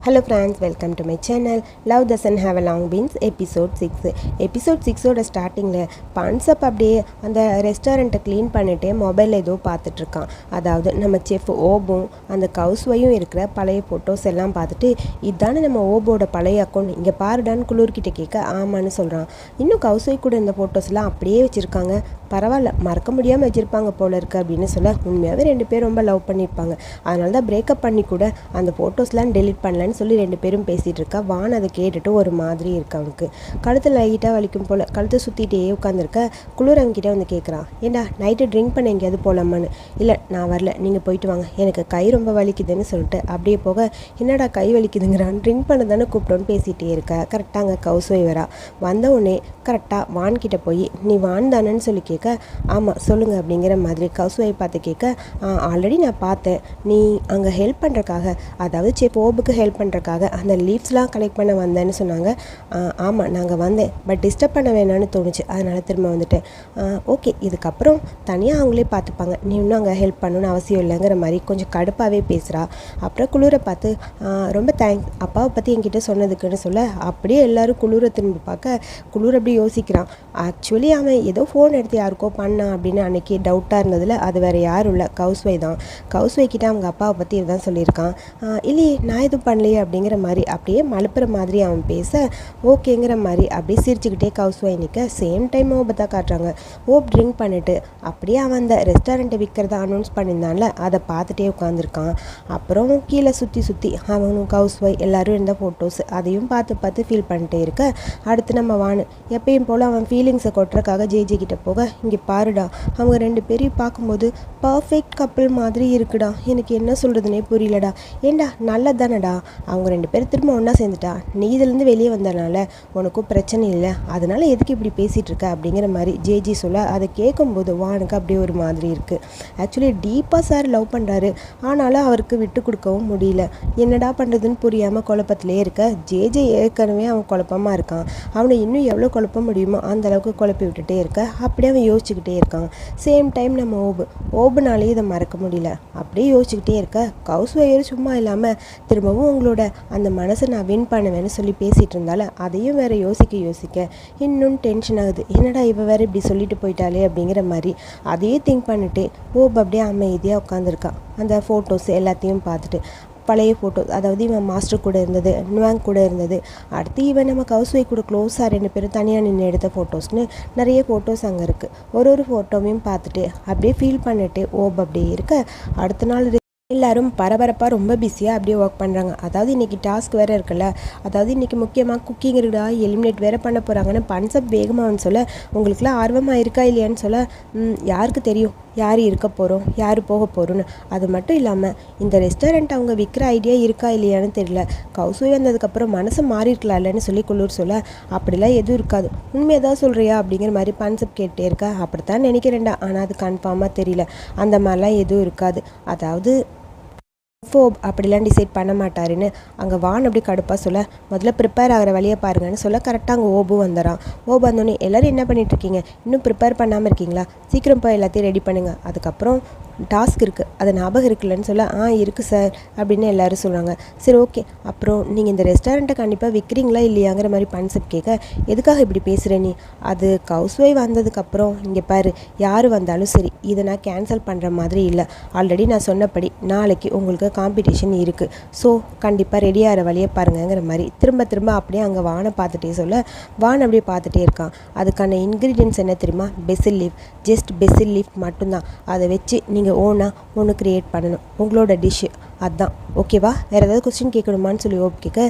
Hello friends, welcome to my channel. Love doesn't have a long beans, episode 6. Episode 6ஓட ஸ்டார்டிங்கில் பன்சப் அப்படியே அந்த ரெஸ்டாரண்ட்டை clean பண்ணிட்டு மொபைலில் ஏதோ பார்த்துட்ருக்கான். அதாவது நம்ம செஃப் ஓபும் அந்த கவுஸ்வையும் இருக்கிற பழைய ஃபோட்டோஸ் எல்லாம் பார்த்துட்டு, இதானே நம்ம ஓபோட பழைய அக்கௌண்ட், இங்கே பாருடான்னு குளிர்கிட்ட கேட்க ஆமான்னு சொல்கிறான். இன்னும் கவுஸ்வை கூட இந்த ஃபோட்டோஸ்லாம் அப்படியே வச்சுருக்காங்க, பரவாயில்ல மறக்க முடியாமல் வச்சுருப்பாங்க போல இருக்குது அப்படின்னு சொல்ல, உண்மையாகவே 2 பேரும் ரொம்ப லவ் பண்ணியிருப்பாங்க, அதனால தான் பிரேக்கப் பண்ணி கூட அந்த ஃபோட்டோஸ்லாம் டெலிட் பண்ணலன்னு சொல்லி 2 பேரும் பேசிகிட்டு இருக்கா. வான் அதை கேட்டுட்டு ஒரு மாதிரி இருக்கு. அவனுக்கு கழுத்து லைட்டாக வலிக்கும் போல் கழுத்தை சுற்றிட்டே உட்காந்துருக்க. குளிர் அவங்ககிட்ட வந்து கேட்குறான், ஏண்டா நைட்டு ட்ரிங்க் பண்ண எங்கேயாவது போகலாமான்னு. இல்லை நான் வரல, நீங்கள் போயிட்டு வாங்க, எனக்கு கை ரொம்ப வலிக்குதுன்னு சொல்லிட்டு அப்படியே போக, என்னடா கை வலிக்குதுங்கிறான், ட்ரிங்க் பண்ண தானே கூப்பிட்டோன்னு பேசிகிட்டே இருக்க. கரெக்டாக அங்கே கவுஸ்வை வரா. வந்த உடனே கரெக்டாக வான்கிட்ட போய், நீ வான் தானேன்னு சொல்லி கேட்க, ஆமாம் சொல்லுங்கள் அப்படிங்கிற மாதிரி கவுஸ்வை பார்த்து கேட்க, ஆல்ரெடி நான் பார்த்தேன், நீ அங்கே ஹெல்ப் பண்ணுறக்காக, அதாவது செஃப் ஓபுக்கு ஹெல்ப் பண்ணுறக்காக அந்த லீவ்ஸ்லாம் கலெக்ட் பண்ண வந்தேன்னு சொன்னாங்க. ஆமாம் நாங்கள் வந்தேன், பட் டிஸ்டர்ப் பண்ண வேணான்னு தோணுச்சு, அதனால் திரும்ப வந்துட்டேன். ஓகே, இதுக்கப்புறம் தனியாக அவங்களே பார்த்துப்பாங்க, நீ இன்னும் அங்கே ஹெல்ப் பண்ணணுன்னு அவசியம் இல்லைங்கிற மாதிரி கொஞ்சம் கடுப்பாகவே பேசுகிறா. அப்புறம் குளிரை பார்த்து, ரொம்ப தேங்க்ஸ் அப்பாவை பற்றி என்கிட்ட சொன்னதுக்குன்னு சொல்ல, அப்படியே எல்லோரும் குளிரை திரும்பி பார்க்க குளிர் அப்படி யோசிக்கிறான். ஆக்சுவலி அவன் ஏதோ ஃபோன் எடுத்து யாருக்கோ பண்ணான் அப்படின்னு அன்றைக்கி டவுட்டாக இருந்ததில், அது வேறு யாரும் இல்லை, கவுஸ்வை தான். கவுஸ்வை கிட்ட அவங்க அப்பாவை பற்றி இதுதான் சொல்லியிருக்கான். இல்லையே நான் எதுவும் பண்ணலையே அப்படிங்கிற மாதிரி அப்படியே மழுப்புற மாதிரி அவன் பேச, ஓகேங்கிற மாதிரி அப்படியே சிரிச்சுக்கிட்டே கவுஸ்வை நிற்க. சேம் டைம் ஓபத்தா காட்டுறாங்க. ஓப் ட்ரிங்க் பண்ணிட்டு அப்படியே அவன் அந்த ரெஸ்டாரண்ட்டை விற்கிறத அனௌன்ஸ் பண்ணியிருந்தான்ல, அதை பார்த்துட்டே உட்காந்துருக்கான். அப்புறம் கீழே சுற்றி அவனும் கவுஸ்வை எல்லோரும் இருந்த ஃபோட்டோஸ் அதையும் பார்த்து ஃபீல் பண்ணிட்டே இருக்க. அடுத்து நம்ம வானு எப்பயும் போல் அவன் ஃபீலிங்ஸை கொட்டுறக்காக ஜேஜி கிட்ட போக, இங்கே பாருடா அவங்க 2 பேரையும் பார்க்கும்போது பர்ஃபெக்ட் கப்பிள் மாதிரி இருக்குடா, எனக்கு என்ன சொல்கிறதுனே புரியலடா, ஏண்டா நல்லதானடா, அவங்க 2 பேரும் திரும்ப ஒன்றா சேர்ந்துட்டா, நீ இதுலேருந்து வெளியே வந்தனால உனக்கும் பிரச்சனை இல்லை, அதனால் எதுக்கு இப்படி பேசிகிட்டு இருக்க அப்படிங்கிற மாதிரி ஜேஜி சொல்ல, அதை கேட்கும்போது வானுக்கு அப்படியே ஒரு மாதிரி இருக்குது. ஆக்சுவலி டீப்பாக சார் லவ் பண்ணுறாரு, ஆனாலும் அவருக்கு விட்டு கொடுக்கவும் முடியல, என்னடா பண்ணுறதுன்னு புரியாமல் குழப்பத்திலே இருக்க. ஜேஜே ஏற்கனவே அவன் குழப்பமாக இருக்கான், அவனை இன்னும் எவ்வளோ குழப்ப முடியுமோ அந்தளவுக்கு குழப்பி விட்டுட்டே இருக்க. அப்படியே அவன் யோசிச்சுக்கிட்டே இருக்கான். சேம் டைம் நம்ம ஓபுனாலே இதை மறக்க முடியல, அப்படியே யோசிச்சுக்கிட்டே இருக்க. கவுஸ்வையர் சும்மா இல்லாமல் திரும்பவும் உங்களோட அந்த மனசை நான் வின் பண்ணுவேன்னு சொல்லி பேசிகிட்டு இருந்தால, அதையும் வேறு யோசிக்க இன்னும் டென்ஷன் ஆகுது, என்னடா இவ வேறு இப்படி சொல்லிட்டு போயிட்டாலே அப்படிங்கிற மாதிரி அதையே திங்க் பண்ணிட்டு ஓப் அப்படியே அமைதியாக உட்காந்துருக்கான். அந்த ஃபோட்டோஸ் எல்லாத்தையும் பார்த்துட்டு, பழைய ஃபோட்டோஸ், அதாவது இவன் மாஸ்டர் கூட இருந்தது, நுவாங் கூட இருந்தது, அடுத்து இவன் நம்ம கவுஸ்வை கூட க்ளோஸாக 2 பேரும் தனியாக நின்று எடுத்த ஃபோட்டோஸ்னு நிறைய ஃபோட்டோஸ் அங்கே இருக்குது. ஒரு ஃபோட்டோவையும் பார்த்துட்டு அப்படியே ஃபீல் பண்ணிட்டு ஓப் அப்படியே இருக்க. அடுத்த நாள் எல்லோரும் பரபரப்பாக ரொம்ப பிஸியாக அப்படியே ஒர்க் பண்ணுறாங்க. அதாவது இன்றைக்கி டாஸ்க் வேறு இருக்குல்ல, அதாவது இன்றைக்கி முக்கியமாக குக்கிங் இருக்குடா, எலிமினேட் வேறு பண்ண போகிறாங்கன்னு பன்சப் வேகமாகனு சொல்ல, உங்களுக்குலாம் ஆர்வமாக இருக்கா இல்லையான்னு சொல்ல, யாருக்கு தெரியும் யார் இருக்க போகிறோம் யார் போக போகிறோன்னு. அது மட்டும் இல்லாமல் இந்த ரெஸ்டாரண்ட் அவங்க விற்கிற ஐடியா இருக்கா இல்லையான்னு தெரியல, கவுஸ்வை வந்ததுக்கப்புறம் மனசை மாறியிருக்கலாம்லன்னு சொல்லி குளிர் சொல்ல, அப்படிலாம் எதுவும் இருக்காது, உண்மையாக தான் சொல்கிறியா அப்படிங்கிற மாதிரி பன்சப் கேட்டே இருக்கா. அப்படித்தான் நினைக்கிறேன்டா, ஆனால் அது கன்ஃபார்மாக தெரியல, அந்த மாதிரிலாம் எதுவும் இருக்காது, அதாவது ஃபோப் அப்படிலாம் டிசைட் பண்ண மாட்டாருன்னு அங்கே வான் அப்படி கடுப்பாக சொல்ல, முதல்ல ப்ரிப்பேர் ஆகிற வழியை பாருங்கன்னு சொல்ல, கரெக்டாக அங்கே ஓபு வந்துடுறான். ஓபு வந்தோடனே எல்லோரும் என்ன பண்ணிகிட்ருக்கீங்க, இன்னும் ப்ரிப்பேர் பண்ணாமல் இருக்கீங்களா, சீக்கிரம் போய் எல்லாத்தையும் ரெடி பண்ணுங்கள், அதுக்கப்புறம் டாஸ்க் இருக்குது, அது ஞாபகம் இருக்குல்லன்னு சொல்ல, இருக்குது சார் அப்படின்னு எல்லோரும் சொல்கிறாங்க. சரி ஓகே, அப்புறம் நீங்கள் இந்த ரெஸ்டாரண்ட்டை கண்டிப்பாக விற்கிறீங்களா இல்லையாங்கிற மாதிரி பன்சப் கேட்க, எதுக்காக இப்படி பேசுகிற நீ, அது கவுஸ்வை வந்ததுக்கப்புறம் இங்கே பாரு, யார் வந்தாலும் சரி இதை நான் கேன்சல் பண்ணுற மாதிரி இல்லை, ஆல்ரெடி நான் சொன்னபடி நாளைக்கு உங்களுக்கு காம்படிஷன் இருக்குது, ஸோ கண்டிப்பாக ரெடியாகிற வழியை பாருங்கிற மாதிரி திரும்ப அப்படியே அங்கே வானை பார்த்துட்டே சொல்ல, வான் அப்படியே பார்த்துட்டே இருக்கான். அதுக்கான இன்க்ரீடியன்ட்ஸ் என்ன தெரியுமா, Basil leaf, just Basil leaf மட்டும்தான், அதை வச்சு நீங்கள் ஓனாக ஒன்று க்ரியேட் பண்ணணும் உங்களோட டிஷ்ஷு, அதுதான் ஓகேவா, வேறு ஏதாவது கொஸ்டின் கேட்கணுமான்னு சொல்லி ஓப் கேட்க,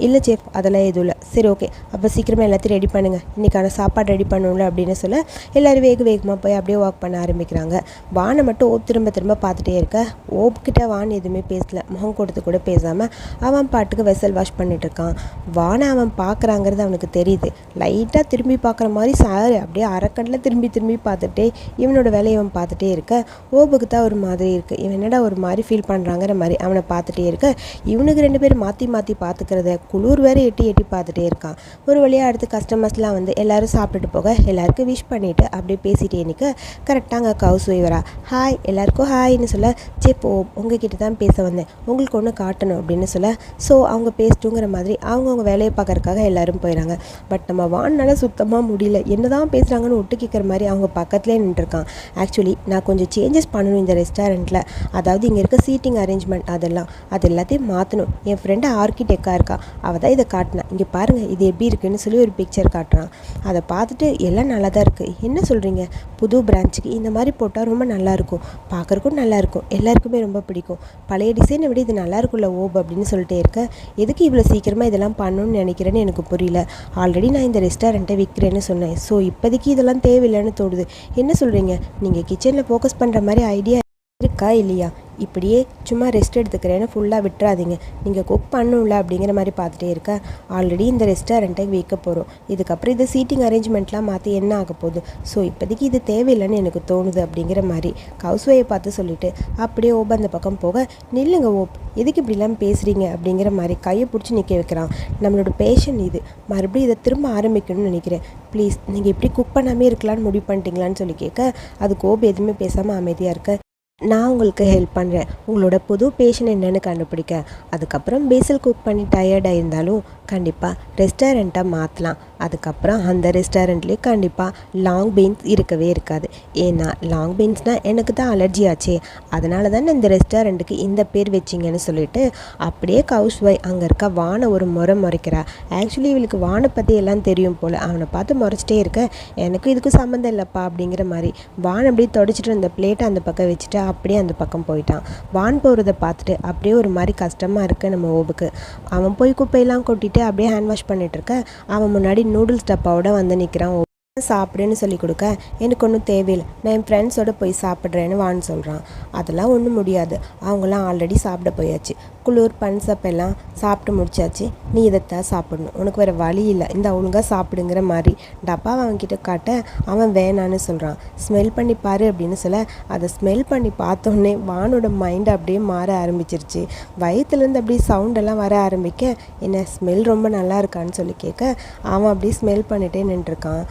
இல்லை செஃப் அதெல்லாம் எதுவும் இல்லை, சரி ஓகே அப்போ சீக்கிரமாக எல்லாத்தையும் ரெடி பண்ணுங்கள், இன்றைக்கான சாப்பாடு ரெடி பண்ணணும்ல அப்படின்னு சொல்ல, எல்லோரும் வேகமாக போய் அப்படியே ஒர்க் பண்ண ஆரம்பிக்கிறாங்க. வானை மட்டும் ஓப் திரும்ப பார்த்துட்டே இருக்க. ஓப்கிட்ட வான் எதுவுமே பேசலை, முகம் கொடுத்து கூட பேசாமல் அவன் பாட்டுக்கு வெசல் வாஷ் பண்ணிட்டுருக்கான். வானை அவன் பார்க்குறாங்கிறது அவனுக்கு தெரியுது, லைட்டாக திரும்பி பார்க்குற மாதிரி சார் அப்படியே அரைக்கண்டில் திரும்பி பார்த்துட்டே இவனோட வேலையை அவன் பார்த்துட்டே இருக்க. ஓபுக்கு தான் ஒரு மாதிரி இருக்குது, இவன் என்னடா ஒரு மாதிரி ஃபீல் பண்ணுறாங்கிற மாதிரி அவனை பார்த்துட்டே இருக்க இவனுக்கு 2 பேர் மாற்றி மாற்றி பார்த்துக்கிறத குளிர் வேறு எட்டி எட்டி பார்த்துட்டே இருக்கான். ஒரு வழியாக அடுத்து கஸ்டமர்ஸ்லாம் வந்து எல்லோரும் சாப்பிட்டுட்டு போக எல்லாருக்கும் விஷ் பண்ணிவிட்டு அப்படியே பேசிகிட்டே நிற்க கரெக்டாக அங்கே ஹவுஸ் ஒய்வரா ஹாய் எல்லாருக்கும் ஹாய்னு சொல்ல போ உங்ககிட்ட தான் பேச வந்தேன், உங்களுக்கு ஒன்று காட்டணும் அப்படின்னு சொல்ல ஸோ அவங்க பேசிட்டுங்கிற மாதிரி அவங்கவுங்க வேலையை பார்க்கறதுக்காக எல்லோரும் போயிடறாங்க. பட் நம்ம வான்னால சுத்தமாக முடியல, என்ன தான் பேசுகிறாங்கன்னு ஒட்டு கேட்குற மாதிரி அவங்க பக்கத்துலேயே நின்றுருக்கான். ஆக்சுவலி நான் கொஞ்சம் சேஞ்சஸ் பண்ணணும் இந்த ரெஸ்டாரண்ட்டில், அதாவது இங்கே இருக்க சீட்டிங் அரேஞ்ச்மெண்ட் அது எல்லாத்தையும் மாற்றணும். என் ஃப்ரெண்டு ஆர்கிடெக்டாக இருக்கா, அவள் தான் இதை காட்டினா, இங்கே பாருங்கள் இது எப்படி இருக்குன்னு சொல்லி ஒரு பிக்சர் காட்டுறான். அதை பார்த்துட்டு எல்லாம் நல்லா தான் இருக்குது, என்ன சொல்கிறீங்க, புது பிரான்ச்சுக்கு இந்த மாதிரி போட்டால் ரொம்ப நல்லாயிருக்கும், பார்க்குறக்கும் நல்லாயிருக்கும், எல்லாருக்குமே ரொம்ப பிடிக்கும், பழைய டிசைனை விட இது நல்லா இருக்குல்ல ஓப் அப்படின்னு சொல்லிட்டே இருக்க எதுக்கு இவ்வளோ சீக்கிரமாக இதெல்லாம் பண்ணணும்னு நினைக்கிறேன்னு எனக்கு புரியல. ஆல்ரெடி நான் இந்த ரெஸ்டாரண்ட்டை விற்கிறேன்னு சொன்னேன், ஸோ இப்போதைக்கு இதெல்லாம் தேவையில்லைன்னு தோணுது. என்ன சொல்கிறீங்க, நீங்கள் கிச்சனில் ஃபோக்கஸ் பண்ணுற மாதிரி ஐடியா இருக்கா இல்லையா, இப்படியே சும்மா ரெஸ்ட் எடுத்துக்கிறேன்னு ஃபுல்லாக விட்டுறாதீங்க, நீங்கள் குக் பண்ணணும்ல அப்படிங்கிற மாதிரி பார்த்துட்டே இருக்க ஆல்ரெடி இந்த ரெஸ்டாரண்ட்டை வைக்க போகிறோம், இதுக்கப்புறம் இது சீட்டிங் அரேஞ்ச்மெண்ட்லாம் மாற்றி என்ன ஆக போகுது, ஸோ இப்போதைக்கு இது தேவையில்லைன்னு எனக்கு தோணுது அப்படிங்கிற மாதிரி ஹவுஸ்வையை பார்த்து சொல்லிவிட்டு அப்படியே ஓப் அந்த பக்கம் போக நில்லுங்க ஓப் எதுக்கு இப்படிலாம் பேசுகிறீங்க அப்படிங்கிற மாதிரி கையை பிடிச்சி நிற்க வைக்கிறான். நம்மளோட பேஷன் இது, மறுபடியும் இதை திரும்ப ஆரம்பிக்கணும்னு நினைக்கிறேன், ப்ளீஸ் நீங்கள் இப்படி குக் பண்ணாமே இருக்கலான்னு முடிவு பண்ணிட்டீங்களான்னு சொல்லி கேட்க அதுக்கு ஓப் எதுவுமே பேசாமல் அமைதியாக இருக்க நான் உங்களுக்கு ஹெல்ப் பண்ணுறேன், உங்களோட புது பேஷன் என்னென்னு கண்டுபிடிக்க, அதுக்கப்புறம் பேசல் குக் பண்ணி டயர்டாக இருந்தாலும் கண்டிப்பாக ரெஸ்டாரண்ட்டை மாற்றலாம், அதுக்கப்புறம் அந்த ரெஸ்டாரண்ட்லேயும் கண்டிப்பாக லாங் பீன்ஸ் இருக்கவே இருக்காது, ஏன்னா லாங் பீன்ஸ்னால் எனக்கு தான் அலர்ஜி ஆச்சே, அதனால தானே இந்த ரெஸ்டாரண்ட்டுக்கு இந்த பேர் வச்சிங்கன்னு சொல்லிட்டு அப்படியே ஹவுஸ் ஒய்ஃப் அங்கே இருக்க வானை ஒரு முறைக்கிறா. ஆக்சுவலி இவளுக்கு வானை பற்றி எல்லாம் தெரியும் போல், அவனை பார்த்து முறைச்சிட்டே இருக்க எனக்கு இதுக்கு சம்மந்தம் இல்லைப்பா அப்படிங்கிற மாதிரி வான் அப்படியே தொடச்சிட்டு அந்த பிளேட்டை அந்த பக்கம் வச்சுட்டு அப்படியே அந்த பக்கம் போயிட்டான். வான் போகிறத பார்த்துட்டு அப்படியே ஒரு மாதிரி கஷ்டமாக இருக்குது நம்ம ஓபுக்கு. அவன் போய் குப்பையெல்லாம் கொட்டிட்டு அப்படியே ஹேண்ட் வாஷ் பண்ணிட்டு இருக்க அவன் முன்னாடி நூடுல்ஸ் டப்பாவோட வந்து நிற்கிறான். சாப்பிடுன்னு சொல்லி கொடுக்க எனக்கு ஒன்றும் தேவையில்லை, நான் என் ஃப்ரெண்ட்ஸோடு போய் சாப்பிட்றேன்னு வான்னு சொல்கிறான். அதெல்லாம் ஒன்றும் முடியாது, அவங்களாம் ஆல்ரெடி சாப்பிட போயாச்சு, குளிர் பன்சப் எல்லாம் சாப்பிட்டு முடிச்சாச்சு, நீ இதைத்தான் சாப்பிடணும், உனக்கு வேறு வழி இல்லை, இந்த ஒழுங்காக சாப்பிடுங்கிற மாதிரி டப்பாவை அவன்கிட்ட காட்ட அவன் வேணான்னு சொல்கிறான். ஸ்மெல் பண்ணி பாரு அப்படின்னு சொல்ல அதை ஸ்மெல் பண்ணி பார்த்தோன்னே வானோட மைண்ட் அப்படியே மாற ஆரம்பிச்சிருச்சு. வயிற்றுலேருந்து அப்படியே சவுண்டெல்லாம் வர ஆரம்பிக்க என்ன ஸ்மெல் ரொம்ப நல்லா இருக்கான்னு சொல்லி கேட்க அவன் அப்படியே ஸ்மெல் பண்ணிட்டே நின்றுருக்கான்.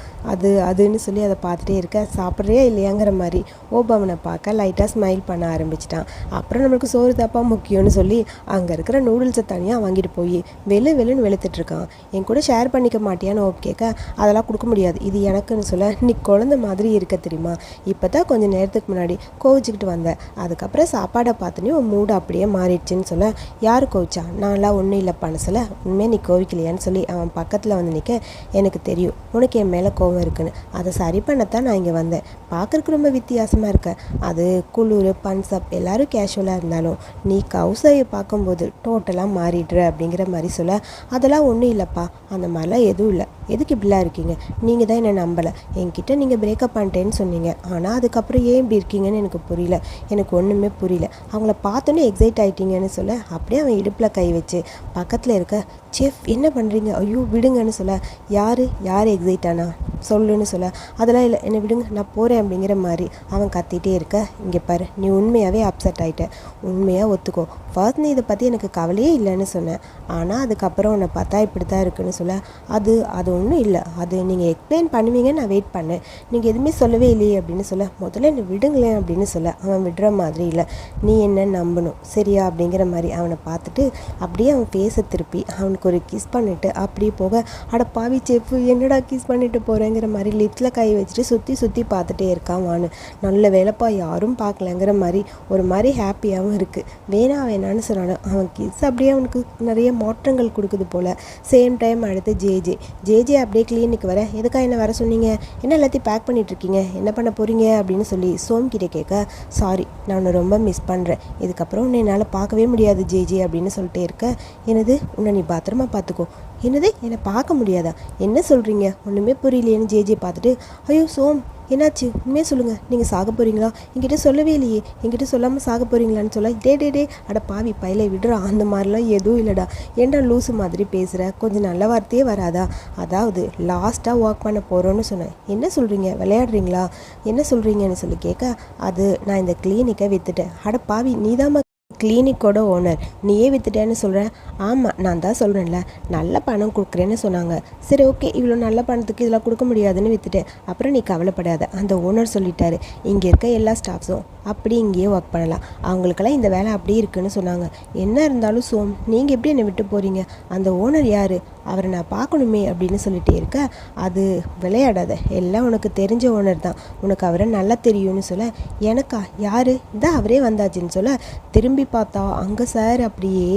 அதுன்னு சொல்லி அதை பார்த்துட்டே இருக்க சாப்பிட்றியா இல்லையாங்கிற மாதிரி ஓப் அவனை பார்க்க லைட்டாக ஸ்மைல் பண்ண ஆரம்பிச்சிட்டான். அப்புறம் நம்மளுக்கு சோறு தாப்பா முக்கியம்னு சொல்லி அங்கே இருக்கிற நூடுல்ஸை தனியாக வாங்கிட்டு போய் வெளுன்னு வெளுத்துட்ருக்கான். என் கூட ஷேர் பண்ணிக்க மாட்டியான்னு ஓப் கேட்க அதெல்லாம் கொடுக்க முடியாது, இது எனக்குன்னு சொல்ல நீ குழந்த மாதிரி இருக்க தெரியுமா, இப்போ தான் கொஞ்சம் நேரத்துக்கு முன்னாடி கோவிச்சுக்கிட்டு வந்தேன், அதுக்கப்புறம் சாப்பாடை பார்த்தோன்னே உன் மூடு அப்படியே மாறிடுச்சுன்னு சொல்ல யார் கோவிச்சா, நான்லாம் ஒன்றும் இல்லைப்பான்னு சொல்ல உண்மையாக நீ கோவிக்கலையான்னு சொல்லி அவன் பக்கத்தில் வந்து நிற்க எனக்கு தெரியும் உனக்கு என் மேலே கோவம் இருக்குன்னு, அதை சரி பண்ணத்தான் நான் இங்கே வந்தேன், பார்க்குறக்கு ரொம்ப வித்தியாசமாக இருக்க, அது குளிர் பன்சப் எல்லோரும் கேஷுவலாக இருந்தாலும் நீ கவுசையை பார்க்கும்போது டோட்டலாக மாறிடுற அப்படிங்கிற மாதிரி சொல்ல அதெல்லாம் ஒன்றும் இல்லைப்பா, அந்த மாதிரிலாம் எதுவும் இல்லை, எதுக்கு இப்படிலாம் இருக்கீங்க, நீங்கள் தான் என்னை நம்பலை, என்கிட்ட நீங்கள் பிரேக்கப் பண்ணிட்டேன்னு சொன்னீங்க, ஆனால் அதுக்கப்புறம் ஏன் இப்படி இருக்கீங்கன்னு எனக்கு புரியல, எனக்கு ஒன்றுமே புரியல, அவங்கள பார்த்தோன்னே எக்ஸைட் ஆகிட்டீங்கன்னு சொல்ல அப்படியே அவன் இடுப்பில் கை வச்சு பக்கத்தில் இருக்க செஃப் என்ன பண்ணுறீங்க, ஐயோ விடுங்கன்னு சொல்ல யார் எக்ஸைட் ஆனா சொல்லுன்னு சொல்ல அதெல்லாம் இல்லை என்னை விடுங்க நான் போகிறேன் அப்படிங்கிற மாதிரி அவன் கத்திகிட்டே இருக்க இங்கே பாரு நீ உண்மையாகவே அப்செட் ஆகிட்ட, உண்மையாக ஒத்துக்கோ, ஃபர்ஸ்ட் நீ இதை பற்றி எனக்கு கவலையே இல்லைன்னு சொன்னேன், ஆனால் அதுக்கப்புறம் உன்னை பார்த்தா இப்படி தான் இருக்குன்னு சொல்ல அது ஒன்றும் இல்லை, அது நீங்கள் எக்ஸ்பிளைன் பண்ணுவீங்கன்னு நான் வெயிட் பண்ணேன், நீங்கள் எதுவுமே சொல்லவே இல்லையே அப்படின்னு சொல்ல முதல்ல என்னை விடுங்களேன் அப்படின்னு சொல்ல அவன் விடுற மாதிரி இல்லை, நீ என்ன நம்பணும் சரியா அப்படிங்கிற மாதிரி அவனை பார்த்துட்டு அப்படியே அவன் ஃபேஸை திருப்பி அவனுக்கு ஒரு கிஸ் பண்ணிவிட்டு அப்படியே போக அட பாவி செஃப் என்னடா கிஸ் பண்ணிட்டு போகிறேங்கிற மாதிரி லிப்ஸில் கை வச்சுட்டு சுற்றி பார்த்துட்டே இருக்கான் வானு. நல்ல வேலைப்பா யாரும் பார்க்கலங்கிற மாதிரி ஒரு மாதிரி ஹாப்பியாகவும் இருக்குது. வேணான்னு சொன்னானு அவன் கிஸ் அப்படியே அவனுக்கு நிறைய மாற்றங்கள் கொடுக்குது போல். சேம் டைம் அடுத்து ஜேஜே அப்படியே கிளினிக் வர எதுக்காக என்ன வர சொன்னீங்க, என்ன எல்லாத்தையும் பேக் பண்ணிகிட்ருக்கீங்க, என்ன பண்ண போகிறீங்க அப்படின்னு சொல்லி சோம்கிட்ட கேட்க சாரி நான் உன்னை ரொம்ப மிஸ் பண்ணுறேன், இதுக்கப்புறம் உன்னை என்னால் பார்க்கவே முடியாது ஜேஜே அப்படின்னு சொல்லிட்டே இருக்க என்னது உன்னை நீ பத்திரமா பார்த்துக்கோ, என்னது என்னை பார்க்க முடியாதா, என்ன சொல்கிறீங்க ஒன்றுமே புரியலையேன்னு ஜேஜே பார்த்துட்டு ஐயோ சோம் என்னாச்சு உண்மையே சொல்லுங்கள், நீங்கள் சாக போகிறீங்களா, என்கிட்ட சொல்லவே இல்லையே, என்கிட்ட சொல்லாமல் சாக போகிறீங்களான்னு சொல்ல டே அட பாவி பையில விடுறா, அந்த மாதிரிலாம் எதுவும் இல்லைடா, ஏன்டா லூஸு மாதிரி பேசுகிற, கொஞ்சம் நல்ல வார்த்தையே வராதா, அதாவது லாஸ்ட்டாக ஒர்க் பண்ண போகிறோன்னு சொன்னேன், என்ன சொல்கிறீங்க விளையாடுறீங்களா, என்ன சொல்கிறீங்கன்னு சொல்லி கேட்க அது நான் இந்த கிளினிக்கை விற்றுட்டேன், அட பாவி நீதான் கிளினிக்கோட ஓனர், நீயே வித்துட்டேன்னு சொல்கிற? ஆமாம், நான் தான் சொல்கிறேன்ல, நல்ல பணம் கொடுக்குறேன்னு சொன்னாங்க. சரி ஓகே, இவ்வளோ நல்ல பணத்துக்கு இதெல்லாம் கொடுக்க முடியாதுன்னு வித்துட்டேன். அப்புறம் நீ கவலைப்படாத, அந்த ஓனர் சொல்லிட்டாரு, இங்கே இருக்க எல்லா ஸ்டாஃப்ஸும் அப்படி இங்கேயே ஒர்க் பண்ணலாம், அவங்களுக்கெல்லாம் இந்த வேலை அப்படி இருக்குன்னு சொன்னாங்க. என்ன இருந்தாலும் சோம், நீங்கள் எப்படி என்னை விட்டு போகிறீங்க? அந்த ஓனர் யார்? அவரை நான் பார்க்கணுமே அப்படின்னு சொல்லிட்டே இருக்க, அது விளையாடாத, எல்லாம் உனக்கு தெரிஞ்ச ஓனர் தான், உனக்கு அவரை நல்லா தெரியும்னு சொல்ல, எனக்கா? யார்? இதான் அவரே வந்தாச்சுன்னு சொல்ல, திரும்பி பார்த்தா அங்கே சார் அப்படியே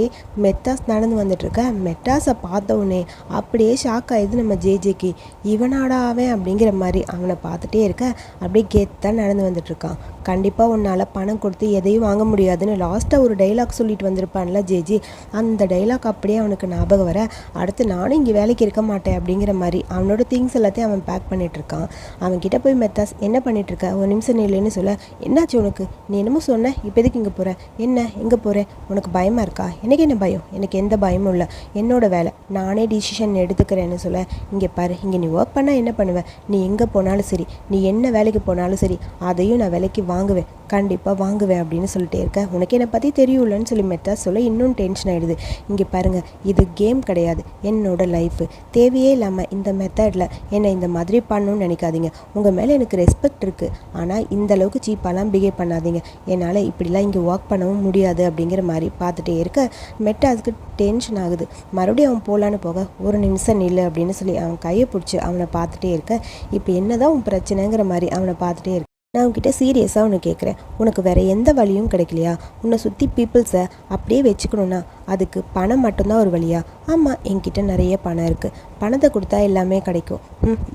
மெட்டாஸ் நடந்து வந்துட்டுருக்க. மெட்டாஸை பார்த்தவொடனே அப்படியே ஷாக் ஆயிடுது நம்ம ஜேஜேக்கு. இவனாடா அவன் அப்படிங்கிற மாதிரி அவனை பார்த்துட்டே இருக்க, அப்படியே கெத்தான் நடந்து வந்துட்டுருக்கான். கண்டிப்பாக உன்னால் பணம் கொடுத்து எதையும் வாங்க முடியாதுன்னு லாஸ்ட்டாக ஒரு டைலாக் சொல்லிட்டு வந்திருப்பான்ல ஜேஜி, அந்த டைலாக் அப்படியே அவனுக்கு ஞாபகம் வர, அடுத்து நானும் இங்கே வேலைக்கு இருக்க மாட்டேன் அப்படிங்கிற மாதிரி அவனோட திங்ஸ் எல்லாத்தையும் அவன் பேக் பண்ணிகிட்ருக்கான். அவன்கிட்ட போய் மெத்தாஸ், என்ன பண்ணிகிட்ருக்க, ஒரு நிமிஷம் நில்லுன்னு சொல்ல, என்னாச்சு உனக்கு? நீ என்னமோ சொன்ன, இப்போ எதுக்கு இங்கே போகிற? என்ன எங்கே போகிறேன்? உனக்கு பயமாக இருக்கா? எனக்கு என்ன பயம்? எனக்கு எந்த பயமும் இல்லை, என்னோட வேலை, நானே டிசிஷன் எடுத்துக்கிறேன்னு சொல்ல, இங்கே பாரு, இங்கே நீ ஒர்க் பண்ணால் என்ன பண்ணுவேன்? நீ எங்கே போனாலும் சரி, நீ என்ன வேலைக்கு போனாலும் சரி, அதையும் நான் வேலைக்கு வாங்குவேன், கண்டிப்பாக வாங்குவேன் அப்படின்னு சொல்லிட்டே இருக்க. உனக்கு என்னை பற்றி தெரியும்லன்னு சொல்லி மெத்தாஸ் சொல்ல இன்னும் டென்ஷன் ஆகிடுது. இங்கே பாருங்கள், இது கேம் கிடையாது, என்னோட லைஃபு. தேவையே இல்லாமல் இந்த மெத்தடில் என்னை இந்த மாதிரி பண்ணணும்னு நினைக்காதீங்க. உங்கள் மேலே எனக்கு ரெஸ்பெக்ட் இருக்குது, ஆனால் இந்த அளவுக்கு சீப்பாலாம் பிஹேவ் பண்ணாதீங்க. என்னால் இப்படிலாம் இங்கே ஒர்க் பண்ணவும் முடியாது அப்படிங்கிற மாதிரி பார்த்துட்டே இருக்க மெட்டாஸுக்கு டென்ஷன் ஆகுது. மறுபடியும் அவன் போகலான்னு போக, ஒரு நிமிஷம் நில்லு அப்படின்னு சொல்லி அவன் கையை பிடிச்சி அவனை பார்த்துட்டே இருக்க. இப்போ என்ன தான் உன் பிரச்சனைங்கிற மாதிரி அவனை பார்த்துட்டே இருக்க. நான் உன்கிட்ட சீரியஸாக ஒன்று கேட்குறேன், உனக்கு வேறு எந்த வழியும் கிடைக்கலையா? உன்னை சுற்றி பீப்புள்ஸை அப்படியே வச்சுக்கணுன்னா அதுக்கு பணம் மட்டும்தான் ஒரு வழியா? ஆமாம், என்கிட்ட நிறைய பணம் இருக்குது, பணத்தை கொடுத்தா எல்லாமே கிடைக்கும்.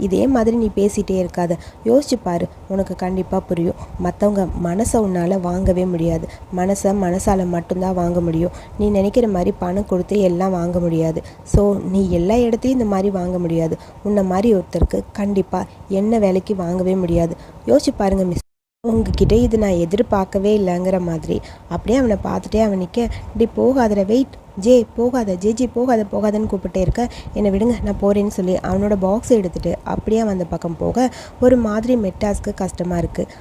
இதே மாதிரி நீ பேசிகிட்டே இருக்காத, யோசிச்சு பாரு, உனக்கு கண்டிப்பாக புரியும். மற்றவங்க மனசை உன்னால் வாங்கவே முடியாது, மனசை மனசால் மட்டும்தான் வாங்க முடியும். நீ நினைக்கிற மாதிரி பணம் கொடுத்து எல்லாம் வாங்க முடியாது. ஸோ நீ எல்லா இடத்தையும் இந்த மாதிரி வாங்க முடியாது. உன்னை மாதிரி ஒருத்தருக்கு கண்டிப்பாக என்ன வேலைக்கு வாங்கவே முடியாது. யோசிச்சு பாருங்க மிஸ், உங்ககிட்ட இது நான் எதிர்பார்க்கவே இல்லைங்கிற மாதிரி அப்படியே அவனை பார்த்துட்டே அவன் நிற்க. இப்படி போகாதட, வெயிட் ஜே, போகாத ஜேஜி, போகாதன்னு கூப்பிட்டே இருக்க. என்னை விடுங்க, நான் போகிறேன்னு சொல்லி அவனோட பாக்ஸை எடுத்துகிட்டு அப்படியே அந்த பக்கம் போக ஒரு மாதிரி மெட்டாஸ்க்கு கஷ்டமாக இருக்குது.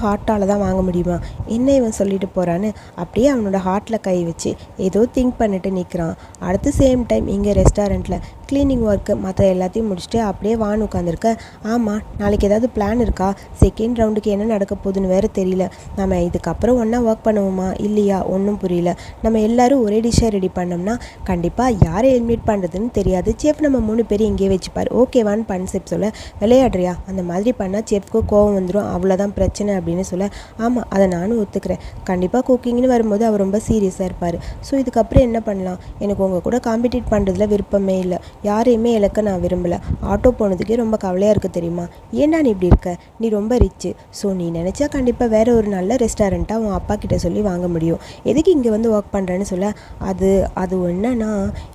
ஹார்ட்டால் தான் வாங்க முடியுமா? என்ன இவன் சொல்லிட்டு போகிறான்னு அப்படியே அவனோட ஹார்ட்டில் கை வச்சு ஏதோ திங்க் பண்ணிட்டு நிற்கிறான். அடுத்து சேம் டைம் இங்கே ரெஸ்டாரண்ட்டில் க்ளீனிங் ஒர்க்கு மற்ற எல்லாத்தையும் முடிச்சுட்டு அப்படியே வான் உட்காந்துருக்க. ஆமாம், நாளைக்கு ஏதாவது பிளான் இருக்கா? செகண்ட் ரவுண்டுக்கு என்ன நடக்க போகுதுன்னு வேறு தெரியல. நம்ம இதுக்கப்புறம் ஒன்றா ஒர்க் பண்ணுவோமா இல்லையா ஒன்றும் புரியல. நம்ம எல்லோரும் ஒரே டிஷ்ஷாக ரெடி பண்ணோம்னா கண்டிப்பாக யாரை எலிமினேட் பண்ணுறதுன்னு தெரியாது. செஃப் நம்ம 3 பேரும் இங்கே வச்சுப்பார், ஓகேவான்னு கான்செப்ட் சொல்ல, விளையாடுறியா? அந்த மாதிரி பண்ணால் செஃப்க்கு கோவம் வந்துடும், அவ்வளோதான் பிரச்சனை அப்படின்னு சொல்ல, ஆமாம் அதை நானும் ஒத்துக்கிறேன். கண்டிப்பாக குக்கிங்னு வரும்போது அவர் ரொம்ப சீரியஸாக இருப்பார். ஸோ இதுக்கப்புறம் என்ன பண்ணலாம்? எனக்கு உங்கள் கூட காம்படிட் பண்ணுறதுல விருப்பமே இல்லை, யாரையுமே இழக்க நான் விரும்பலை. ஆட்டோ போனதுக்கே ரொம்ப கவலையாக இருக்குது தெரியுமா? ஏன்டா நீ இப்படி இருக்க? நீ ரொம்ப ரிச்சு, ஸோ நீ நினச்சா கண்டிப்பாக வேறு ஒரு நல்ல ரெஸ்டாரண்ட்டாக உன் அப்பா கிட்ட சொல்லி வாங்க முடியும். எதுக்கு இங்கே வந்து ஒர்க் பண்ணுறேன்னு சொல்ல, அது என்னன்னா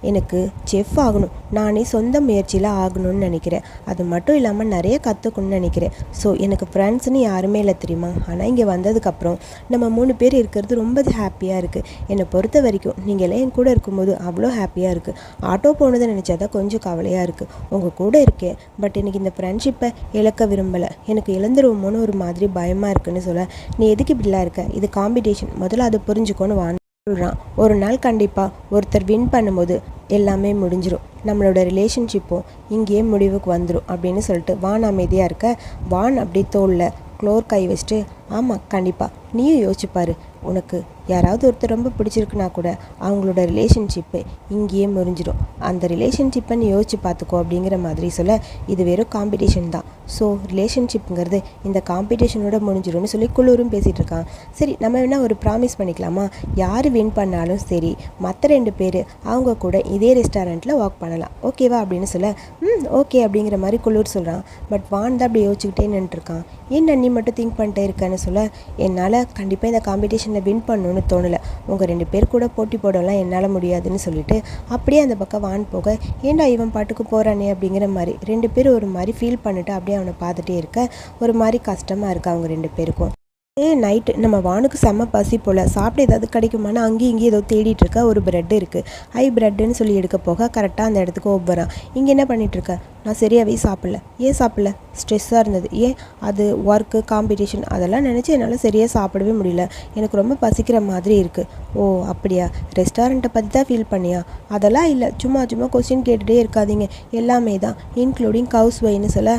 எனக்கு செஃப் ஆகணும், நானே சொந்த முயற்சியில் ஆகணும்னு நினைக்கிறேன். அது மட்டும் இல்லாமல் நிறைய கற்றுக்கணும்னு நினைக்கிறேன். ஸோ எனக்கு ஃப்ரெண்ட்ஸ்னு யாருமே இல்லை தெரியுமா? ஆனால் இங்கே வந்ததுக்கப்புறம் நம்ம 3 பேர் இருக்கிறது ரொம்ப ஹாப்பியாக இருக்குது. என்னை பொறுத்த வரைக்கும் நீங்கள் எல்லாம் என் கூட இருக்கும்போது அவ்வளோ ஹாப்பியாக இருக்குது. ஆட்டோ போனதை நினச்சா தான் கொஞ்சம் கவலையாக இருக்குது. உங்கள் கூட இருக்கேன், பட் எனக்கு இந்த ஃப்ரெண்ட்ஷிப்பை இழக்க விரும்பலை. எனக்கு இழந்துருவோமோன்னு ஒரு மாதிரி பயமாக இருக்குன்னு சொல்ல, நீ எதுக்கு இப்படிலாம் இருக்க? இது காம்படிஷன், முதல்ல அதை புரிஞ்சுக்கோன்னு சொல்கிறான். ஒரு நாள் கண்டிப்பாக ஒருத்தர் வின் பண்ணும்போது எல்லாமே முடிஞ்சிடும், நம்மளோட ரிலேஷன்ஷிப்பும் இங்கேயே முடிவுக்கு வந்துடும் அப்படின்னு சொல்லிட்டு வான் அமைதியாக இருக்க. வான் அப்படி தோளில் க்ளோர் கை வச்சுட்டு, ஆமாம் கண்டிப்பாக, நீயும் யோசிச்சுப்பார், உனக்கு யாராவது ஒருத்தர் ரொம்ப பிடிச்சிருக்குன்னா கூட அவங்களோட ரிலேஷன்ஷிப்பு இங்கேயே முறிஞ்சிடும், அந்த ரிலேஷன்ஷிப்பை நீ யோசிச்சு பார்த்துக்கோ அப்படிங்கிற மாதிரி சொல்ல, இது வெறும் காம்படிஷன் தான், ஸோ ரிலேஷன்ஷிப்புங்கிறது இந்த காம்படிஷனோட முடிஞ்சிடும்னு சொல்லி குளிரும் பேசிகிட்டு இருக்கான். சரி, நம்ம வேணால் ஒரு ப்ராமிஸ் பண்ணிக்கலாமா? யார் வின் பண்ணாலும் சரி, மற்ற 2 பேர் அவங்க கூட இதே ரெஸ்டாரண்ட்டில் ஒர்க் பண்ணலாம், ஓகேவா அப்படின்னு சொல்ல, ஓகே அப்படிங்கிற மாதிரி குளிர் சொல்கிறான். பட் வான் தான் அப்படி யோசிச்சுக்கிட்டே நின்றுருக்கான். ஏன் நீ மட்டும் திங்க் பண்ணிட்டே இருக்கேன்னு சொல்ல, என்னால் கண்டிப்பாக இந்த காம்படிஷனில் வின் பண்ணணும்னு தோணலை, உங்கள் 2 பேர் கூட போட்டி போடலாம் என்னால் முடியாதுன்னு சொல்லிட்டு அப்படியே அந்த பக்கம் வான் போக, ஏன்டா இவன் பாட்டுக்கு போகிறானே அப்படிங்கிற மாதிரி 2 பேர் ஒரு மாதிரி ஃபீல் பண்ணிட்டு அப்படியே அவனை பார்த்துட்டே இருக்க. ஒரு மாதிரி கஷ்டமாக இருக்குது அவங்க 2 பேருக்கும். நைட்டு நம்ம வானுக்கு செம்ம பசி போல், சாப்பிட ஏதாவது கிடைக்குமான்னு அங்கேயும் இங்கேயும் ஏதோ தேடிட்டு இருக்க. ஒரு ப்ரெட் இருக்குது, ப்ரெட்டுன்னு சொல்லி எடுக்க போக கரெக்டாக அந்த இடத்துக்கு வரான். இங்கே என்ன பண்ணிகிட்ருக்க? நான் சரியாகவே சாப்பிடல. ஏன் சாப்பிடல? ஸ்ட்ரெஸ்ஸாக இருந்தது. ஏன்? அது ஒர்க்கு, காம்படிஷன் அதெல்லாம் நினச்சி என்னால் சரியாக சாப்பிடவே முடியல. எனக்கு ரொம்ப பசிக்கிற மாதிரி இருக்குது. ஓ அப்படியா? ரெஸ்டாரண்ட்டை பற்றி தான் ஃபீல் பண்ணியா? அதெல்லாம் இல்லை, சும்மா சும்மா கொஸ்டின் கேட்டுகிட்டே இருக்காதீங்க, எல்லாமே தான் இன்க்ளூடிங் ஹவுஸ் ஒய்ஃப்னு சொல்ல.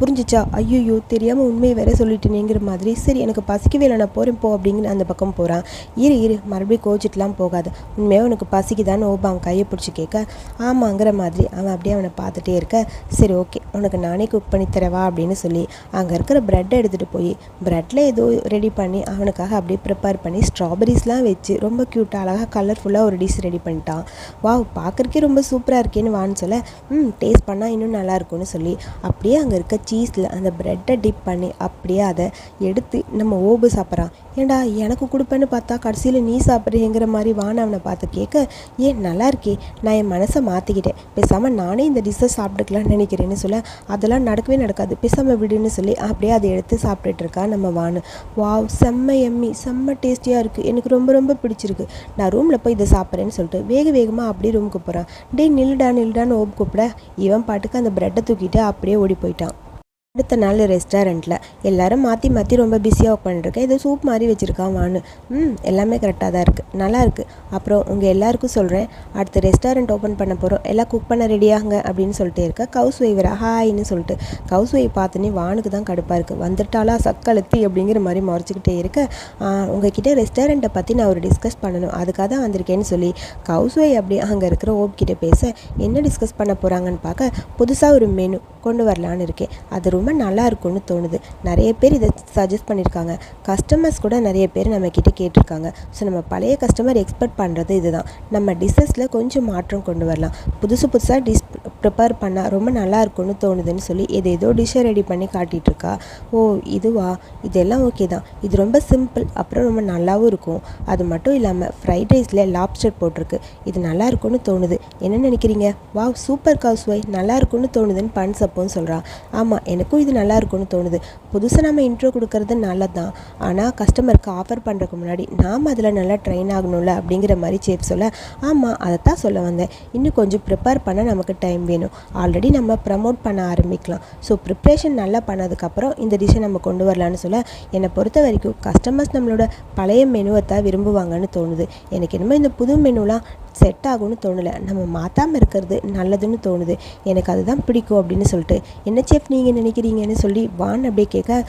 புரிஞ்சிச்சா? ஐயோ தெரியாமல் உண்மையை வேற சொல்லிட்டேனேங்கிற மாதிரி. சரி எனக்கு பசிக்கவே இல்லை, நான் போகிறேன் போ அப்படிங்கிற அந்த பக்கம் போகிறான். இரு மறுபடியும் கோச்சிட்டுலாம் போகாது, உண்மையாக உனக்கு பசிக்குதான்னு அவன் கையை பிடிச்சி கேட்க ஆமாங்கிற மாதிரி அவன் அப்படியே அவனை பார்த்துட்டே இருக்க. சரி ஓகே உனக்கு நானே குக் பண்ணி தரவா அப்படின்னு சொல்லி அங்கே இருக்கிற ப்ரெட்டை எடுத்துகிட்டு போய் ப்ரெட்டில் ஏதோ ரெடி பண்ணி அவனுக்காக அப்படியே ப்ரிப்பேர் பண்ணி ஸ்ட்ராபெரிஸ்லாம் வச்சு ரொம்ப க்யூட்டாக அழகாக கலர்ஃபுல்லாக ஒரு டிஷ் ரெடி பண்ணிட்டான். வாவ் பார்க்குறக்கே ரொம்ப சூப்பராக இருக்கேன்னு வான்னு சொல்ல டேஸ்ட் பண்ணால் இன்னும் நல்லாயிருக்கும்னு சொல்லி அப்படியே அங்கே இருக்க சீஸில் அந்த ப்ரெட்டை டிப் பண்ணி அப்படியே அதை எடுத்து நம்ம ஓபு சாப்பிட்றான். ஏண்டா எனக்கு கொடுப்பேன்னு பார்த்தா கடைசியில் நீ சாப்பிட்றேங்கிற மாதிரி வான்னு அவனை பார்த்து கேட்க, ஏன் நல்லா இருக்கே, நான் என் மனசை மாற்றிக்கிட்டேன், பேசாமல் நானே இந்த டிஷ்ஷை சாப்பிட்டுக்கலான்னு நினைக்கிறேன்னு சொல்ல அதெல்லாம் நடக்கவே நடக்காது, பேசாமல் விடுன்னு சொல்லி அப்படியே அதை எடுத்து சாப்பிட்டுட்டு இருக்கா நம்ம வானு. வாவ் செம்ம எம்மி, செம்ம டேஸ்டியாக இருக்குது, எனக்கு ரொம்ப ரொம்ப பிடிச்சிருக்கு, நான் ரூமில் போய் இதை சாப்பிட்றேன்னு சொல்லிட்டு வேகமாக அப்படியே ரூமுக்கு போகிறான். டே நில்லுடான்னு ஓப் கூப்பிட இவன் பாட்டுக்கு அந்த ப்ரெட்டை தூக்கிட்டு அப்படியே ஓடி போயிட்டான். அடுத்த நாள் ரெஸ்டாரண்ட்டில் எல்லோரும் மாற்றி ரொம்ப பிஸியாக ஒர்க் பண்ணிட்டுருக்கேன். ஏதோ சூப் மாதிரி வச்சுருக்கான் வானு. எல்லாமே கரெக்டாக தான் இருக்குது, நல்லா இருக்குது. அப்புறம் உங்கள் எல்லாருக்கும் சொல்கிறேன், அடுத்த ரெஸ்டாரண்ட் ஓப்பன் பண்ண போகிறோம், எல்லாம் குக் பண்ண ரெடியாகுங்க அப்படின்னு சொல்லிட்டே இருக்க. ஹவுஸ் ஒய்வரா ஹாய்ன்னு சொல்லிட்டு ஹவுஸ் ஒய்ஃப் பார்த்துனே வானுக்கு தான் கடுப்பாக இருக்குது. வந்துட்டாலா சக்கழுத்தி அப்படிங்கிற மாதிரி முறைச்சிக்கிட்டே இருக்க. உங்ககிட்ட ரெஸ்டாரண்ட்டை பற்றி நான் ஒரு டிஸ்கஸ் பண்ணணும், அதுக்காக தான் வந்திருக்கேன்னு சொல்லி ஹவுஸ் ஒய்ஃப் அப்படியே அங்கே இருக்கிற ஓப்கிட்ட பேச என்ன டிஸ்கஸ் பண்ண போகிறாங்கன்னு பார்க்க புதுசாக ஒரு மெனு கொண்டு வரலான்னு இருக்கேன், அது ரொம்ப நல்லா இருக்கும்னு தோணுது. நிறைய பேர் இதை சஜஸ்ட் பண்ணியிருக்காங்க, கஸ்டமர்ஸ் கூட நிறைய பேர் நம்மக்கிட்ட கேட்டிருக்காங்க. ஸோ நம்ம பழைய கஸ்டமர் எக்ஸ்பெக்ட் பண்ணுறது இதுதான், நம்ம டிஷ்ஷஸில் கொஞ்சம் மாற்றம் கொண்டு வரலாம், புதுசாக டிஷ் ப்ரிப்பேர் பண்ணால் ரொம்ப நல்லா இருக்கும்னு தோணுதுன்னு சொல்லி ஏதோ டிஷ்ஷை ரெடி பண்ணி காட்டிகிட்டு இருக்கா. ஓ இதுவா, இதெல்லாம் ஓகே தான், இது ரொம்ப சிம்பிள், அப்புறம் ரொம்ப நல்லாவும் இருக்கும். அது மட்டும் இல்லாமல் ஃப்ரைட் ரைஸில் லாப்ஸ்டர் போட்டிருக்கு, இது நல்லா இருக்கும்னு தோணுது, என்ன நினைக்கிறீங்க? வாவ் சூப்பர் ஹவுஸ் ஒய்ஃப், நல்லா இருக்கும்னு தோணுதுன்னு பன்சப்போன்னு சொல்கிறான். ஆமாம் எனக்கும் இது நல்லா இருக்கும்னு தோணுது, புதுசாக நம்ம இன்ட்ரோ கொடுக்கறது நல்லது தான், ஆனால் கஸ்டமருக்கு ஆஃபர் பண்ணுறதுக்கு முன்னாடி நாம் அதில் நல்லா ட்ரெயின் ஆகணும்ல அப்படிங்கிற மாதிரி சேஃப் சொல்ல. ஆமாம் அதைத்தான் சொல்ல வந்தேன், இன்னும் கொஞ்சம் ப்ரிப்பேர் பண்ண நமக்கு டைம் வேணும், ஆல்ரெடி நம்ம ப்ரமோட் பண்ண ஆரம்பிக்கலாம், ஸோ ப்ரிப்ரேஷன் நல்லா பண்ணதுக்கப்புறம் இந்த டிஷ்ஷை நம்ம கொண்டு வரலான்னு சொல்ல. என்னை பொறுத்த வரைக்கும் கஸ்டமர்ஸ் நம்மளோட பழைய மெனுவை தான் விரும்புவாங்கன்னு தோணுது, எனக்கு என்னமோ இந்த புது மெனுலாம் செட் ஆகும்னு தோணலை, நம்ம மாற்றாமல் இருக்கிறது நல்லதுன்னு தோணுது, எனக்கு அதுதான் பிடிக்கும் அப்படின்னு சொல்லிட்டு. என்ன சேஃப் நீங்கள் நினைக்கிறீங்கன்னு சொல்லி வான் அப்படியே கேட்க,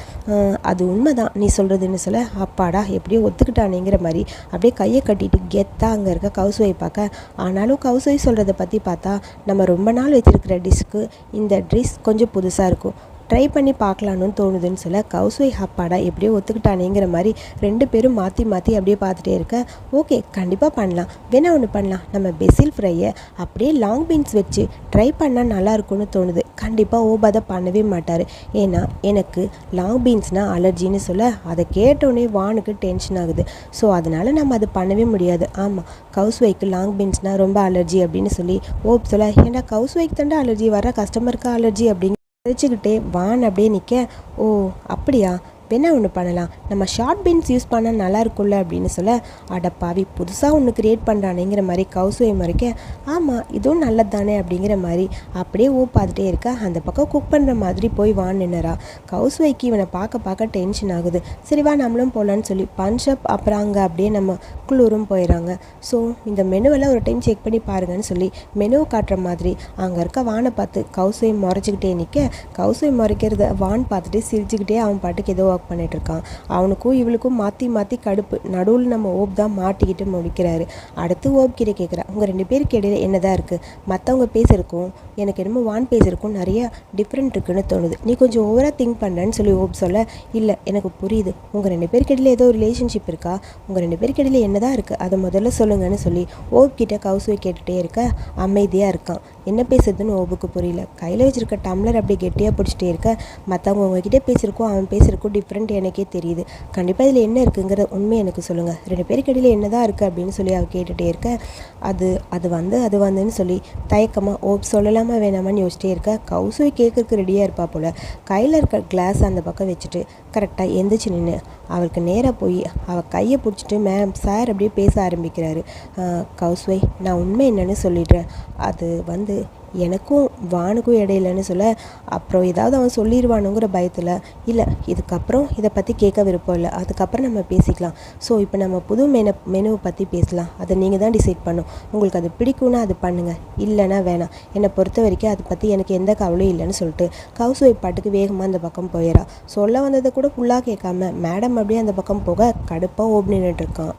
அது உண்மை தான் நீ சொல்கிறதுன்னு சொல்ல. அப்பாடா எப்படியோ ஒத்துக்கிட்டானேங்கிற மாதிரி அப்படியே கையை கட்டிட்டு கெத்தாக அங்கே இருக்க ஹவுஸ் ஒய்ஃப் பார்க்க. ஆனாலும் ஹவுஸ் ஒய்ஃப் சொல்கிறத பற்றி பார்த்தா நம்ம ரொம்ப நாள் வச்சுருக்கிற டிஷ்க்கு இந்த டிஷ் கொஞ்சம் புதுசாக இருக்கும், ட்ரை பண்ணி பார்க்கலான்னு தோணுதுன்னு சொல்ல. ஹவுஸ் ஒய்ஃப் அப்பாடா எப்படியோ ஒத்துக்கிட்டானேங்கிற மாதிரி ரெண்டு பேரும் மாற்றி அப்படியே பார்த்துட்டே இருக்க. ஓகே கண்டிப்பாக பண்ணலாம், வேணா ஒன்று பண்ணலாம், நம்ம பெசில் ஃப்ரையை அப்படியே லாங் பீன்ஸ் வச்சு ட்ரை பண்ணால் நல்லாயிருக்கும்னு தோணுது. கண்டிப்பாக ஓபாதை பண்ணவே மாட்டார், ஏன்னா எனக்கு லாங் பீன்ஸ்னால் அலர்ஜின்னு சொல்ல. அதை கேட்டோடனே வானுக்கு டென்ஷன் ஆகுது, ஸோ அதனால் நம்ம அது பண்ணவே முடியாது. ஆமாம் ஹவுஸ் ஒய்ஃப்க்கு லாங் பீன்ஸ்னால் ரொம்ப அலர்ஜி அப்படின்னு சொல்லி ஓப் சொல்ல. ஏன்னா ஹவுஸ் ஒய்ஃப் தாண்டா அலர்ஜி, வர கஸ்டமருக்கு அலர்ஜி அப்படின்னு வச்சுக்கிட்டே வான் அப்படியே நிற்க. ஓ அப்படியா, வேணா ஒன்று பண்ணலாம், நம்ம ஷார்ட் பீன்ஸ் யூஸ் பண்ணால் நல்லா இருக்கும்ல அப்படின்னு சொல்ல. அடப்பாவி புதுசாக ஒன்று க்ரியேட் பண்ணுறானேங்கிற மாதிரி ஹவுஸ் ஒய்ஃப் மறைக்க. ஆமாம் இதுவும் நல்லது தானே அப்படிங்கிற மாதிரி அப்படியே பார்த்துட்டே இருக்க. அந்த பக்கம் குக் பண்ணுற மாதிரி போய் வான் நின்னரா. ஹவுஸ் ஒய்ஃப்க்கு இவனை பார்க்க டென்ஷன் ஆகுது. சரி வா நம்மளும் போகலான்னு சொல்லி பன்ஷப் அப்புறம் அங்கே அப்படியே நம்ம குளூரும் போயிடறாங்க. ஸோ இந்த மெனுவெல்லாம் ஒரு டைம் செக் பண்ணி பாருங்கன்னு சொல்லி மெனுவை காட்டுற மாதிரி அங்கே இருக்க வானை பார்த்து ஹவுஸ் ஒய்ஃப் முறைச்சிக்கிட்டே நிற்க. ஹவுஸ் ஒய்ஃப் முறைக்கிறத வான் பார்த்துட்டு சிரிச்சுக்கிட்டே அவன் பாட்டுக்கு ஏதோ பண்ணிட்டு இருக்கான். அவனுக்கும் இவளுக்கும் மாற்றி கடுப்பு, நடுவில் நம்ம ஓப் தான் மாட்டிக்கிட்டு முடிக்கிறாரு. அடுத்து ஓப் கிட்ட கேட்குறா, உங்கள் ரெண்டு பேருக்கு இடையில என்னதான் இருக்குது, மற்றவங்க பேசியிருக்கும் எனக்கு என்னமோ வான் பேசியிருக்கும் நிறைய டிஃப்ரெண்ட் இருக்குன்னு தோணுது, நீ கொஞ்சம் ஓவராக திங்க் பண்ணுறேன்னு சொல்லி ஓப் சொல்ல. இல்லை எனக்கு புரியுது, உங்கள் ரெண்டு பேருக்கு இடையில ஏதோ ரிலேஷன்ஷிப் இருக்கா, உங்கள் ரெண்டு பேருக்கு இடையில என்னதான் இருக்குது அதை முதல்ல சொல்லுங்கன்னு சொல்லி ஓப் கிட்ட ஹவுஸ் ஒய்ஃப் கேட்டுகிட்டே இருக்க. அமைதியாக இருக்கான், என்ன பேசுறதுன்னு ஓபுக்கு புரியல. கையில் வச்சுருக்க டம்ளர் அப்படியே கெட்டியாக பிடிச்சிட்டே இருக்க. மற்றவங்க உங்ககிட்ட பேசியிருக்கோம் அவன் பேசியிருக்கோம் டிஃப்ரெண்ட் எனக்கே தெரியுது, கண்டிப்பாக இதில் என்ன இருக்குங்கிற உண்மை எனக்கு சொல்லுங்கள், ரெண்டு பேருக்கு இடையில என்ன தான் இருக்குது அப்படின்னு சொல்லி அவள் கேட்டுகிட்டே இருக்க. அது வந்துன்னு சொல்லி தயக்கமாக ஓப் சொல்லலாமா வேணாமான்னு யோசிச்சிட்டே இருக்க. ஹவுஸ் ஒய்ஃப் கேட்கறதுக்கு ரெடியாக இருப்பா போல். கையில் இருக்க கிளாஸ் அந்த பக்கம் வச்சுட்டு கரெக்டாக எந்திரிச்சு நின்று அவளுக்கு நேராக போய் அவள் கையை பிடிச்சிட்டு மேம் சார் அப்படியே பேச ஆரம்பிக்கிறாரு. ஹவுஸ் ஒய்ஃப் நான் உண்மை என்னன்னு சொல்லிடுறேன், அது எனக்கும் வானுக்கும் இடையிலன்னு சொல்ல, அப்புறம் ஏதாவது அவன் சொல்லிடுவானுங்கிற பயத்தில், இல்லை இதுக்கப்புறம் இதை பற்றி கேட்க விருப்பம் இல்லை, அதுக்கப்புறம் நம்ம பேசிக்கலாம். ஸோ இப்போ நம்ம புது மெனுவை பற்றி பேசலாம், அதை நீங்கள் தான் டிசைட் பண்ணும். உங்களுக்கு அது பிடிக்கும்னா அது பண்ணுங்கள், இல்லைன்னா வேணாம். என்னை பொறுத்த வரைக்கும் அதை பற்றி எனக்கு எந்த கவலையும் இல்லைன்னு சொல்லிட்டு ஹவுஸ் ஒய்ஃப் பாட்டுக்கு வேகமாக அந்த பக்கம் போயிடா. சொல்ல வந்ததை கூட ஃபுல்லாக கேட்காம மேடம் அப்படியே அந்த பக்கம் போக கடுப்பாக ஓடி இருக்கான்.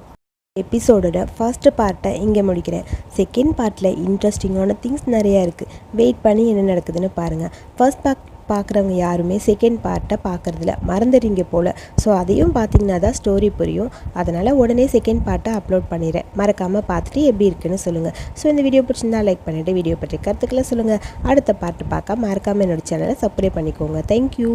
எபிசோடோட ஃபர்ஸ்ட் பார்ட்டை இங்கே முடிக்கிறேன். செகண்ட் பார்ட்டில் இன்ட்ரெஸ்டிங்கான திங்ஸ் நிறையா இருக்குது. வெயிட் பண்ணி என்ன நடக்குதுன்னு பாருங்கள். ஃபர்ஸ்ட் பார்க்குறவங்க யாருமே செகண்ட் பார்ட்டை பார்க்குறதில்ல, மறந்துடுறீங்க போல். ஸோ அதையும் பார்த்தீங்கன்னா தான் ஸ்டோரி புரியும். அதனால் உடனே செகண்ட் பார்ட்டை அப்லோட் பண்ணிடுறேன். மறக்காமல் பார்த்துட்டு எப்படி இருக்குன்னு சொல்லுங்கள். ஸோ இந்த வீடியோ பிடிச்சிருந்தா லைக் பண்ணிவிட்டு வீடியோ பற்றி கருத்துக்களை சொல்லுங்கள். அடுத்த பார்ட்டு பார்க்க மறக்காமல் என்னோடய சேனலை சப்ஸ்கிரைப் பண்ணிக்கோங்க. தேங்க்யூ.